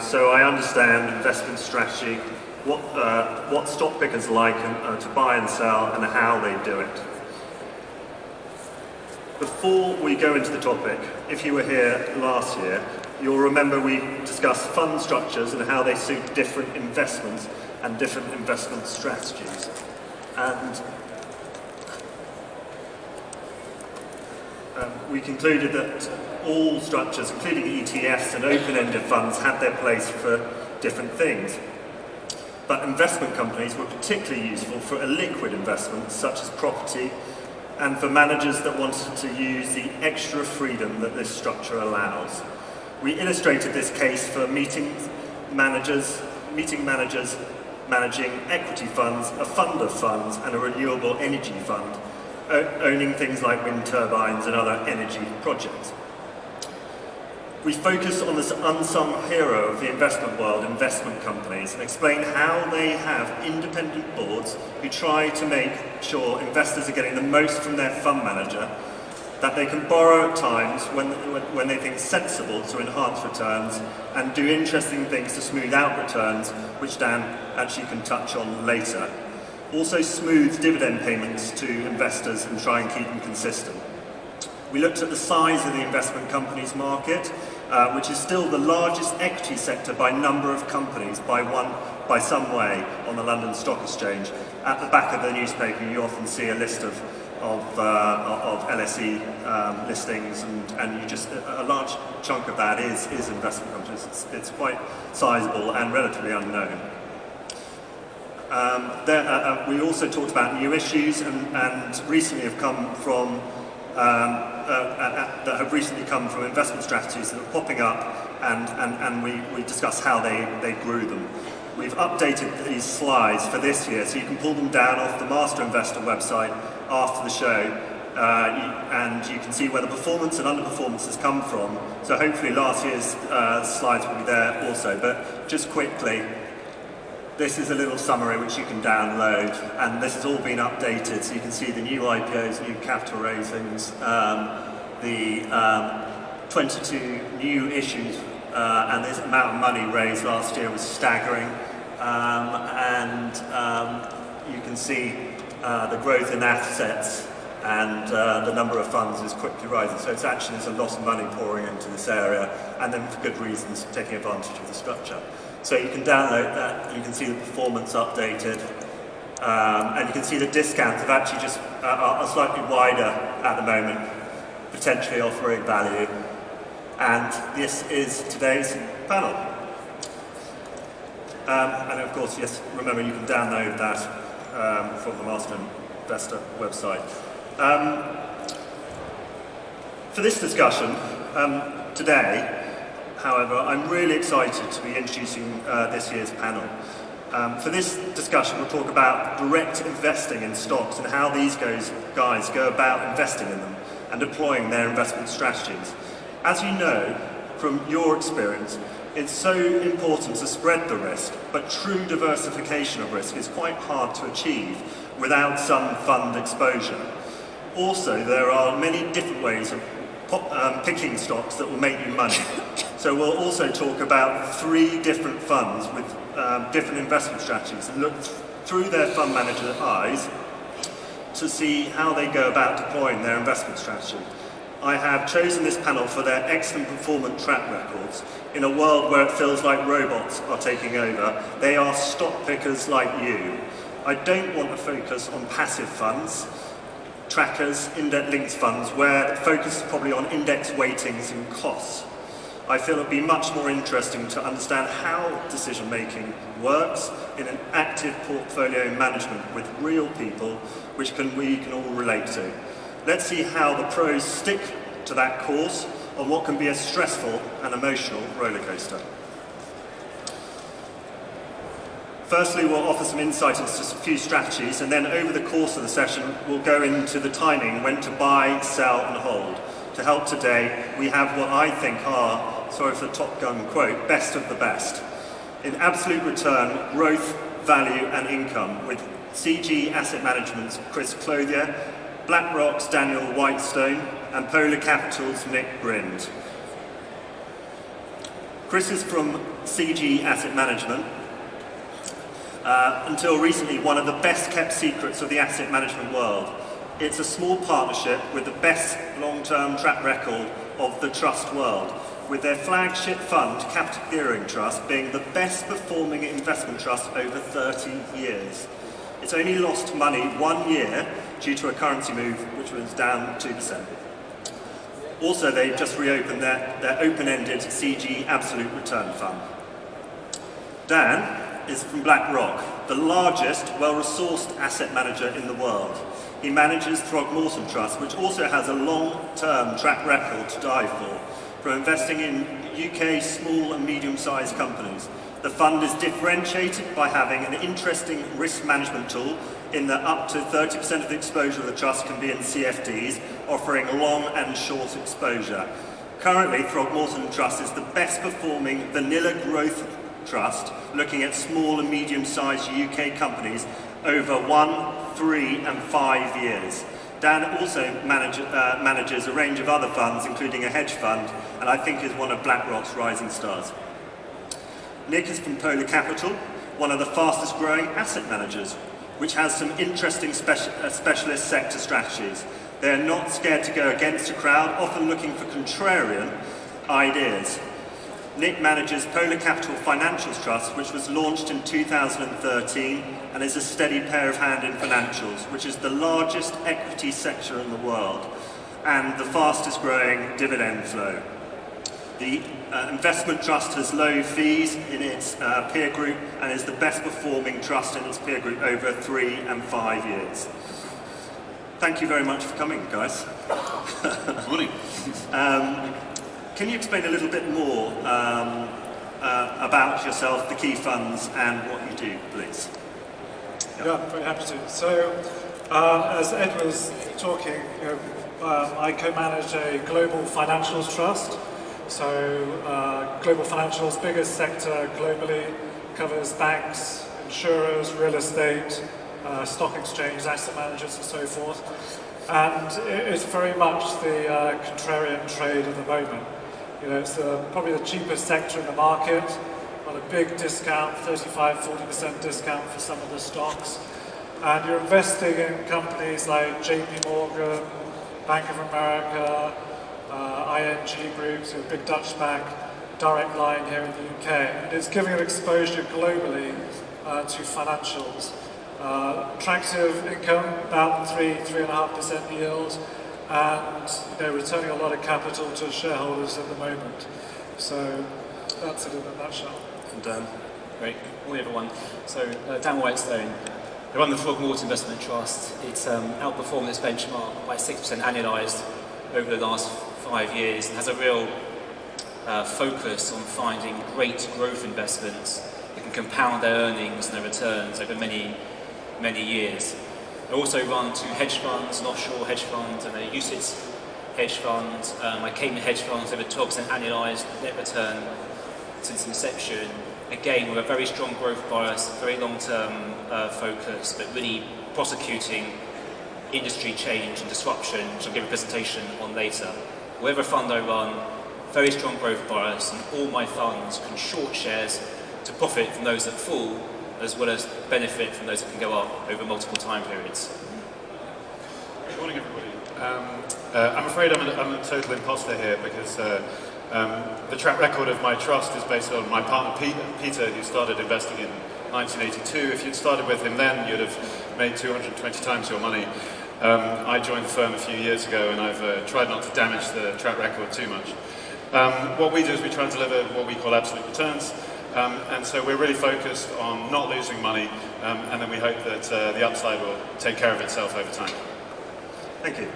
So I understand investment strategy, what stock pickers like to buy and sell, and how they do it. Before we go into the topic, if you were here last year, you'll remember we discussed fund structures and how they suit different investments and different investment strategies. And we concluded that all structures, including ETFs and open-ended funds, had their place for different things. But investment companies were particularly useful for illiquid investments, such as property, and for managers that wanted to use the extra freedom that this structure allows. We illustrated this case for meeting managers managing equity funds, a fund of funds, and a renewable energy fund, owning things like wind turbines and other energy projects. We focus on this unsung hero of the investment world, investment companies, and explain how they have independent boards who try to make sure investors are getting the most from their fund manager, that they can borrow at times when they think sensible to enhance returns, and do interesting things to smooth out returns, which Dan actually can touch on later. Also smooth dividend payments to investors and try and keep them consistent. We looked at the size of the investment companies market, which is still the largest equity sector by number of companies by some way on the London Stock Exchange. At the back of the newspaper you often see a list of LSE listings, and you just a large chunk of that is investment companies. It's quite sizable and relatively unknown. We also talked about new issues and recently have come from that have recently come from investment strategies that are popping up, and we discuss how they grew them. We've updated these slides for this year, so you can pull them down off the Master Investor website after the show, and you can see where the performance and underperformance has come from. So hopefully last year's slides will be there also, but just quickly, this is a little summary which you can download, and this has all been updated, so you can see the new IPOs, new capital raisings, the 22 new issues, and the amount of money raised last year was staggering, and you can see the growth in assets and the number of funds is quickly rising. So it's actually there's a lot of money pouring into this area, and then for good reasons, taking advantage of the structure. So you can download that, you can see the performance updated, and you can see the discounts have actually just are slightly wider at the moment, potentially offering value. And this is today's panel. And of course, yes, remember you can download that from the Master Investor website. For this discussion today, however, I'm really excited to be introducing this year's panel. For this discussion, we'll talk about direct investing in stocks and how these guys go about investing in them and deploying their investment strategies. As you know from your experience, it's so important to spread the risk, but true diversification of risk is quite hard to achieve without some fund exposure. Also, there are many different ways of picking stocks that will make you money. So we'll also talk about 3 different funds with different investment strategies and look through their fund manager's eyes to see how they go about deploying their investment strategy. I have chosen this panel for their excellent performance track records. In a world where it feels like robots are taking over, they are stock pickers like you. I don't want to focus on passive funds, trackers, index-linked funds, where the focus is probably on index weightings and costs. I feel it would be much more interesting to understand how decision-making works in an active portfolio management with real people, which we can all relate to. Let's see how the pros stick to that course on what can be a stressful and emotional roller coaster. Firstly, we'll offer some insight into a few strategies, and then over the course of the session, we'll go into the timing, when to buy, sell, and hold. To help today, we have what I think are, sorry for the Top Gun quote, best of the best. In absolute return, growth, value, and income, with CG Asset Management's Chris Clothier, BlackRock's Daniel Whitestone, and Polar Capital's Nick Brind. Chris is from CG Asset Management. Until recently, one of the best kept secrets of the asset management world. It's a small partnership with the best long-term track record of the trust world, with their flagship fund, Capital Gearing Trust, being the best performing investment trust over 30 years. It's only lost money 1 year due to a currency move, which was down 2%. Also, they've just reopened their open-ended CG Absolute Return Fund. Dan is from BlackRock, the largest, well-resourced asset manager in the world. He manages Throgmorton Trust, which also has a long-term track record to die for investing in UK small and medium-sized companies. The fund is differentiated by having an interesting risk management tool in that up to 30% of the exposure of the trust can be in CFDs, offering long and short exposure. Currently, Throgmorton Trust is the best performing vanilla growth trust, looking at small and medium-sized UK companies over 1, 3 and 5 years. Dan also manages a range of other funds, including a hedge fund, and I think is one of BlackRock's rising stars. Nick is from Polar Capital, one of the fastest growing asset managers, which has some interesting specialist sector strategies. They are not scared to go against the crowd, often looking for contrarian ideas. Nick manages Polar Capital Financials Trust, which was launched in 2013 and is a steady pair of hand in financials, which is the largest equity sector in the world and the fastest growing dividend flow. The investment trust has low fees in its peer group and is the best performing trust in its peer group over 3 and 5 years. Thank you very much for coming, guys. Good morning. Can you explain a little bit more about yourself, the key funds, and what you do, please? Yeah, I'm very happy to. So, as Ed was talking, I co-manage a global financials trust. So, global financials, biggest sector globally, covers banks, insurers, real estate, stock exchange, asset managers, and so forth. And it's very much the contrarian trade at the moment. You know, it's probably the cheapest sector in the market, on a big discount, 35–40% discount for some of the stocks. And you're investing in companies like JP Morgan, Bank of America, ING groups, a big Dutch bank, Direct Line here in the UK. And it's giving an exposure globally to financials. Attractive income, about 3–3.5% yield, and they're returning a lot of capital to shareholders at the moment. So that's it in a nutshell. And Dan? Great. Good morning, everyone. So Dan Whitestone. I run the Throgmorton Investment Trust. It's outperformed its benchmark by 6% annualised over the last 5 years and has a real focus on finding great growth investments that can compound their earnings and their returns over many years. I also run 2 hedge funds, an offshore hedge fund and a UCITS hedge fund. I came in hedge funds over 12% annualised net return since inception. Again, with a very strong growth bias, very long-term focus, but really prosecuting industry change and disruption, which I'll give a presentation on later. Whatever fund I run, very strong growth bias, and all my funds can short shares to profit from those that fall, as well as benefit from those that can go up over multiple time periods. Good morning, everybody. I'm afraid I'm a total imposter here because the track record of my trust is based on my partner Peter, who started investing in 1982. If you'd started with him then, you'd have made 220 times your money. I joined the firm a few years ago, and I've tried not to damage the track record too much. What we do is we try and deliver what we call absolute returns. And so we're really focused on not losing money, and then we hope that the upside will take care of itself over time. Thank you.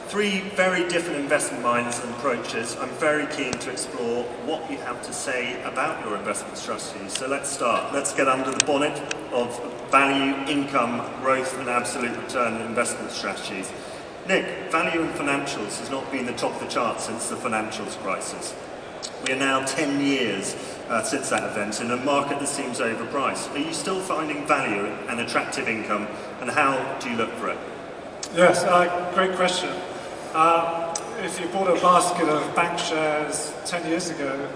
3 very different investment minds and approaches. I'm very keen to explore what you have to say about your investment strategies. So let's start. Let's get under the bonnet of value, income, growth and absolute return investment strategies. Nick, value and financials has not been the top of the chart since the financials crisis. We are now 10 years since that event in a market that seems overpriced. Are you still finding value and attractive income, and how do you look for it? Yes, great question. if you bought a basket of bank shares 10 years ago,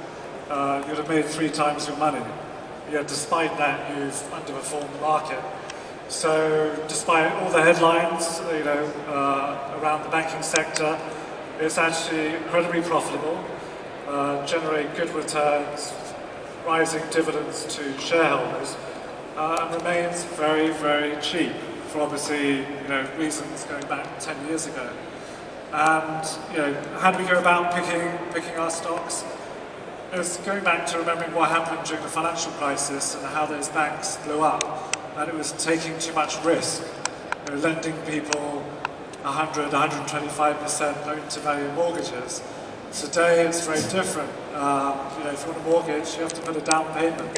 you'd have made 3 times your money. Yet despite that, you've underperformed the market. So despite all the headlines, around the banking sector, it's actually incredibly profitable, generate good returns, rising dividends to shareholders, and remains very, very cheap for obviously reasons going back 10 years ago. And how do we go about picking our stocks? It's going back to remembering what happened during the financial crisis and how those banks blew up, and it was taking too much risk, lending people 100, 125% loan-to-value mortgages. Today it's very different. If you want a mortgage, you have to put a down payment.